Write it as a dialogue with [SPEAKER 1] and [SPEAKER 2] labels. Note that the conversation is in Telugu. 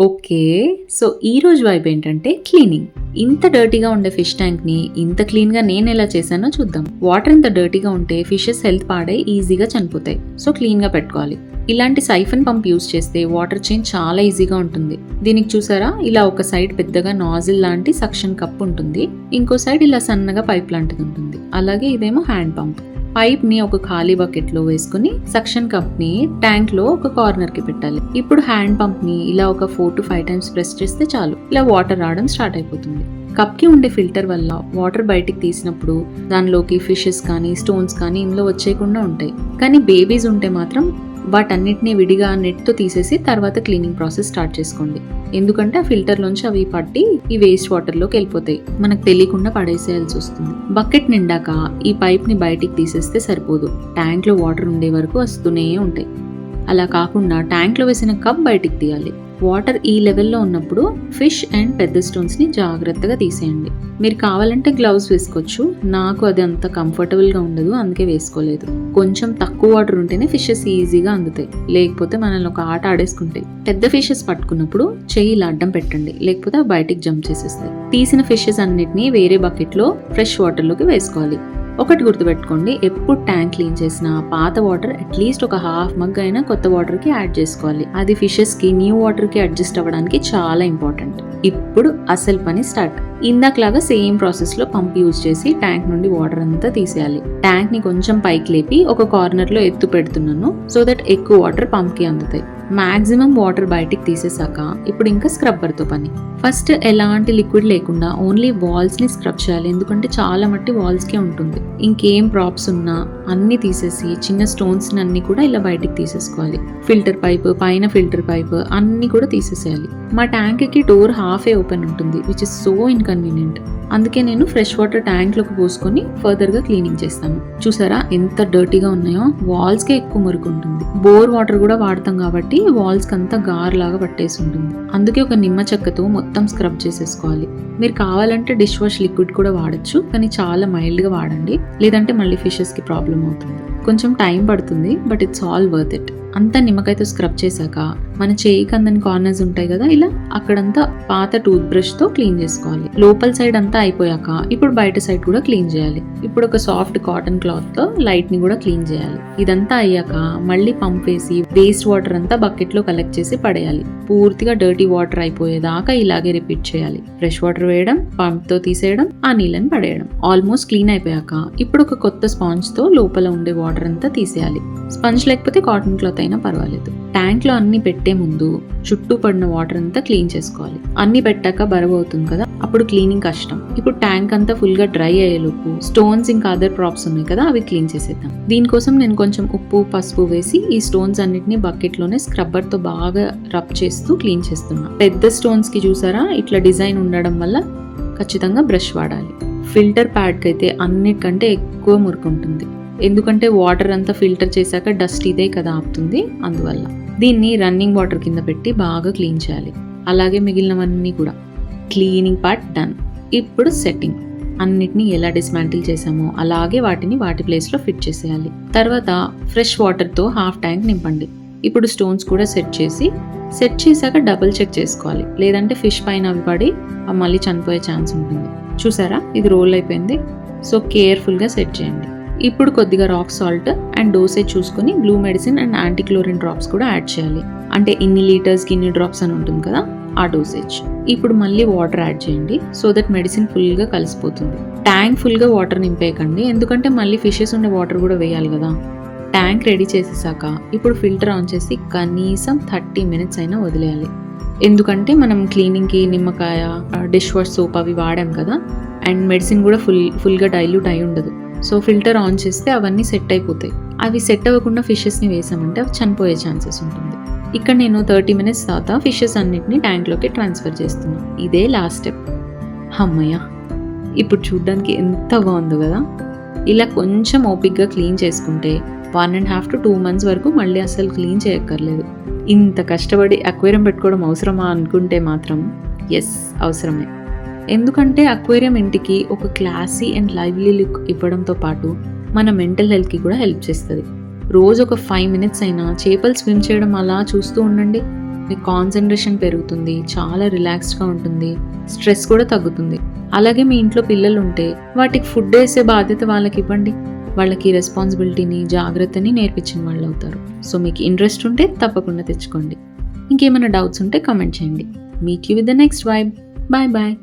[SPEAKER 1] ఓకే. సో ఈరోజు వైబ్ ఏంటంటే క్లీనింగ్. ఇంత డర్టీగా ఉండే ఫిష్ ట్యాంక్‌ని ఇంత క్లీన్‌గా నేనెలా చేశానో చూద్దాం. వాటర్ ఇంత డర్టీగా ఉంటే ఫిషెస్ హెల్త్ పాడై ఈజీగా చనిపోతాయి. సో క్లీన్‌గా పెట్టుకోవాలి. ఇలాంటి సైఫన్ పంప్ యూజ్ చేస్తే వాటర్ చేంజ్ చాలా ఈజీగా ఉంటుంది. దీనికి చూసారా, ఇలా ఒక సైడ్ పెద్దగా నాజిల్ లాంటి సక్షన్ కప్ ఉంటుంది. ఇంకో సైడ్ ఇలా సన్నగా పైప్ లాంటిది ఉంటుంది. అలాగే ఇదేమో హ్యాండ్ పంప్. పైప్ ని ఒక ఖాళీ బకెట్ లో వేసుకుని సక్షన్ కప్ ని ట్యాంక్ లో ఒక కార్నర్ కి పెట్టాలి. ఇప్పుడు హ్యాండ్ పంప్ ని ఇలా ఒక 4 to 5 టైమ్స్ ప్రెస్ చేస్తే చాలు, ఇలా వాటర్ రావడం స్టార్ట్ అయిపోతుంది. కప్ కి ఉండే ఫిల్టర్ వల్ల వాటర్ బయటికి తీసినప్పుడు దానిలోకి ఫిషెస్ కానీ స్టోన్స్ కానీ ఇందులో వచ్చేయకుండా ఉంటాయి. కానీ బేబీస్ ఉంటే మాత్రం వాటన్నిటిని విడిగా నెట్ తో తీసేసి తర్వాత క్లీనింగ్ ప్రాసెస్ స్టార్ట్ చేసుకోండి. ఎందుకంటే ఆ ఫిల్టర్ లోంచి అవి పట్టి ఈ వేస్ట్ వాటర్ లోకి వెళ్ళిపోతాయి. మనకు తెలియకుండా పడేసేయాల్సి వస్తుంది. బకెట్ నిండాక ఈ పైప్ ని బయటికి తీసేస్తే సరిపోదు, ట్యాంక్ లో వాటర్ ఉండే వరకు వస్తూనే ఉంటాయి. అలా కాకుండా ట్యాంక్ లో వేసిన కప్ బయటికి తీయాలి. వాటర్ ఈ లెవెల్లో ఉన్నప్పుడు ఫిష్ అండ్ పెద్ద స్టోన్స్ ని జాగ్రత్తగా తీసేయండి. మీరు కావాలంటే గ్లౌస్ వేసుకోవచ్చు. నాకు అది అంత కంఫర్టబుల్ గా ఉండదు, అందుకే వేసుకోలేదు. కొంచెం తక్కువ వాటర్ ఉంటేనే ఫిషెస్ ఈజీగా అందుతాయి, లేకపోతే మనల్ని ఒక ఆట ఆడేసుకుంటాయి. పెద్ద ఫిషెస్ పట్టుకున్నప్పుడు చెయ్యి ఇలా అడ్డం పెట్టండి, లేకపోతే బయటికి జంప్ చేసేస్తాయి. తీసిన ఫిషెస్ అన్నిటిని వేరే బకెట్ లో ఫ్రెష్ వాటర్ లోకి వేసుకోవాలి. ఒకటి గుర్తుపెట్టుకోండి, ఎప్పుడు ట్యాంక్ క్లీన్ చేసినా పాత వాటర్ అట్లీస్ట్ ఒక హాఫ్ మగ్ అయినా కొత్త వాటర్ కి యాడ్ చేసుకోవాలి. అది ఫిషెస్ కి న్యూ వాటర్ కి అడ్జస్ట్ అవ్వడానికి చాలా ఇంపార్టెంట్. ఇప్పుడు అసలు పని స్టార్ట్. ఇందాకలాగా సేమ్ ప్రాసెస్ లో పంప్ యూజ్ చేసి ట్యాంక్ నుండి వాటర్ అంతా తీసేయాలి. ట్యాంక్ ని కొంచెం పైకి లేపి ఒక కార్నర్ లో ఎత్తు పెడుతున్నాను, సో దట్ ఎక్కువ వాటర్ పంప్ కి అందుతాయి. మాక్సిమం వాటర్ బయటికి తీసేసాక ఇప్పుడు ఇంకా స్క్రబ్బర్ తో పని. ఫస్ట్ ఎలాంటి లిక్విడ్ లేకుండా ఓన్లీ వాల్స్ ని స్క్రబ్ చేయాలి, ఎందుకంటే చాలా మట్టి వాల్స్ కే ఉంటుంది. ఇంకేం ప్రాప్స్ ఉన్నా అన్ని తీసేసి చిన్న స్టోన్స్ అన్ని కూడా ఇలా బయటికి తీసేసుకోవాలి. ఫిల్టర్ పైప్, పైన ఫిల్టర్ పైప్ అన్ని కూడా తీసేసేయాలి. మా ట్యాంక్ కి డోర్ హాఫ్ ఏ ఓపెన్ ఉంటుంది, విచ్ ఇస్ సో ఇన్కన్వీనియంట్. అందుకే నేను ఫ్రెష్ వాటర్ ట్యాంక్ లోకి పోసుకొని ఫర్దర్ గా క్లీనింగ్ చేస్తాను. చూసారా ఎంత డర్టీగా ఉన్నాయో, వాల్స్ కే ఎక్కువ మురికి ఉంటుంది. బోర్ వాటర్ కూడా వాడతాం కాబట్టి వాల్స్ కి అంతా గార్ లాగా పట్టేసి ఉంటుంది. అందుకే ఒక నిమ్మ చెక్కతో మొత్తం స్క్రబ్ చేసేసుకోవాలి. మీరు కావాలంటే డిష్ వాష్ లిక్విడ్ కూడా వాడచ్చు, కానీ చాలా మైల్డ్ గా వాడండి, లేదంటే మళ్ళీ ఫిషెస్ కి ప్రాబ్లం అవుతుంది. కొంచెం టైం పడుతుంది, but it's all worth it. అంతా నిమ్మకాయతో స్క్రబ్ చేశాక మన చేయికి అందని కార్నర్స్ ఉంటాయి కదా, ఇలా అక్కడంతా పాత టూత్ బ్రష్ తో క్లీన్ చేసుకోవాలి. లోపల సైడ్ అంతా అయిపోయాక ఇప్పుడు బయట సైడ్ కూడా క్లీన్ చేయాలి. ఇప్పుడు ఒక సాఫ్ట్ కాటన్ క్లాత్ తో లైట్ ని కూడా క్లీన్ చేయాలి. ఇదంతా అయ్యాక మళ్ళీ పంప్ వేసి వేస్ట్ వాటర్ అంతా బకెట్ లో కలెక్ట్ చేసి పడేయాలి. పూర్తిగా డర్టీ వాటర్ అయిపోయేదాకా ఇలాగే రిపీట్ చేయాలి. ఫ్రెష్ వాటర్ వేయడం, పంప్ తో తీసేయడం, ఆ నీళ్ళని పడేయడం. ఆల్మోస్ట్ క్లీన్ అయిపోయాక ఇప్పుడు ఒక కొత్త స్పాంజ్ తో లోపల ఉండే వాటర్ అంతా తీసేయాలి. స్పంజ్ లేకపోతే కాటన్ క్లాత్ అయినా పర్వాలేదు. ట్యాంక్ లో అన్ని పెట్టే ముందు చుట్టూ పడిన వాటర్ అంతా క్లీన్ చేసుకోవాలి. అన్ని పెట్టాక బరువు అవుతుంది కదా, అప్పుడు క్లీనింగ్ కష్టం. ఇప్పుడు ట్యాంక్ అంతా ఫుల్ గా డ్రై అయ్యేలోపు స్టోన్స్ ఇంకా అదర్ ప్రాప్స్ ఉన్నాయి కదా, అవి క్లీన్ చేసేద్దాం. దీనికోసం నేను కొంచెం ఉప్పు, పసుపు వేసి ఈ స్టోన్స్ అన్నిటిని బకెట్ లోనే స్క్రబ్బర్ తో బాగా రబ్ చేస్తూ క్లీన్ చేస్తున్నా. పెద్ద స్టోన్స్ కి చూసారా ఇట్లా డిజైన్ ఉండడం వల్ల ఖచ్చితంగా బ్రష్ వాడాలి. ఫిల్టర్ ప్యాడ్ కి అయితే అన్నిటికంటే ఎక్కువ మురికి ఉంటుంది, ఎందుకంటే వాటర్ అంతా ఫిల్టర్ చేశాక డస్ట్ ఇదే కదా ఆపుతుంది, అందువల్ల. దీన్ని రన్నింగ్ వాటర్ కింద పెట్టి బాగా క్లీన్ చేయాలి. అలాగే మిగిలినవన్నీ కూడా. Cleaning part done. ఇప్పుడు సెట్టింగ్. అన్నిటిని ఎలా డిస్మాంటిల్ చేసామో అలాగే వాటిని వాటి ప్లేస్ లో ఫిట్ చేసేయాలి. తర్వాత ఫ్రెష్ వాటర్ తో హాఫ్ ట్యాంక్ నింపండి. ఇప్పుడు స్టోన్స్ కూడా సెట్ చేశాక డబుల్ చెక్ చేసుకోవాలి, లేదంటే ఫిష్ పైన అవి పడి మళ్ళీ చనిపోయే ఛాన్స్ ఉంటుంది. చూసారా ఇది రోల్ అయిపోయింది. సో కేర్ఫుల్ గా సెట్ చేయండి. ఇప్పుడు కొద్దిగా రాక్ సాల్ట్ అండ్ డోసేజ్ చూసుకుని బ్లూ మెడిసిన్ అండ్ యాంటీక్లోరిన్ డ్రాప్స్ కూడా యాడ్ చేయాలి. అంటే ఇన్ని లీటర్స్ ఇన్ని డ్రాప్స్ అని ఉంటుంది కదా, ఆ డోసేజ్. ఇప్పుడు మళ్ళీ వాటర్ యాడ్ చేయండి, సో దట్ మెడిసిన్ ఫుల్ గా కలిసిపోతుంది. ట్యాంక్ ఫుల్ గా వాటర్ నింపేయకండి, ఎందుకంటే మళ్ళీ ఫిషెస్ ఉండే వాటర్ కూడా వేయాలి కదా. ట్యాంక్ రెడీ చేసేసాక ఇప్పుడు ఫిల్టర్ ఆన్ చేసి కనీసం 30 minutes అయినా వదిలేయాలి. ఎందుకంటే మనం క్లీనింగ్ కి నిమ్మకాయ, డిష్ వాష్ సోప్ అవి వాడాం కదా, అండ్ మెడిసిన్ కూడా ఫుల్ గా డైల్యూట్ అయి ఉండదు. సో ఫిల్టర్ ఆన్ చేస్తే అవన్నీ సెట్ అయిపోతాయి. అవి సెట్ అవ్వకుండా ఫిషెస్ ని వేసామంటే అవి చనిపోయే ఛాన్సెస్ ఉంటుంది. ఇక్కడ నేను 30 minutes తర్వాత ఫిషెస్ అన్నిటిని ట్యాంక్ లోకి ట్రాన్స్ఫర్ చేస్తున్నాను. ఇదే లాస్ట్ స్టెప్. అమ్మయ్య, ఇప్పుడు చూడ్డానికి ఎంత బాగుందో కదా. ఇలా కొంచెం ఓపిక్గా క్లీన్ చేసుకుంటే 1.5 to 2 months వరకు మళ్ళీ అసలు క్లీన్ చేయక్కర్లేదు. ఇంత కష్టపడి అక్వేరియం పెట్టుకోవడం అవసరమా అనుకుంటే మాత్రం ఎస్, అవసరమే. ఎందుకంటే అక్వేరియం ఇంటికి ఒక క్లాసీ అండ్ లైవ్లీ లుక్ ఇవ్వడంతో పాటు మన మెంటల్ హెల్త్కి కూడా హెల్ప్ చేస్తుంది. రోజు ఒక 5 minutes అయినా చేపలు స్విమ్ చేయడం అలా చూస్తూ ఉండండి. మీ కాన్సన్ట్రేషన్ పెరుగుతుంది, చాలా రిలాక్స్డ్గా ఉంటుంది, స్ట్రెస్ కూడా తగ్గుతుంది. అలాగే మీ ఇంట్లో పిల్లలు ఉంటే వాటికి ఫుడ్ వేసే బాధ్యత వాళ్ళకి ఇవ్వండి. వాళ్ళకి రెస్పాన్సిబిలిటీని, జాగ్రత్తని నేర్పించిన వాళ్ళు అవుతారు. సో మీకు ఇంట్రెస్ట్ ఉంటే తప్పకుండా తెచ్చుకోండి. ఇంకేమైనా డౌట్స్ ఉంటే కామెంట్ చేయండి. Meet you with the next vibe. Bye bye.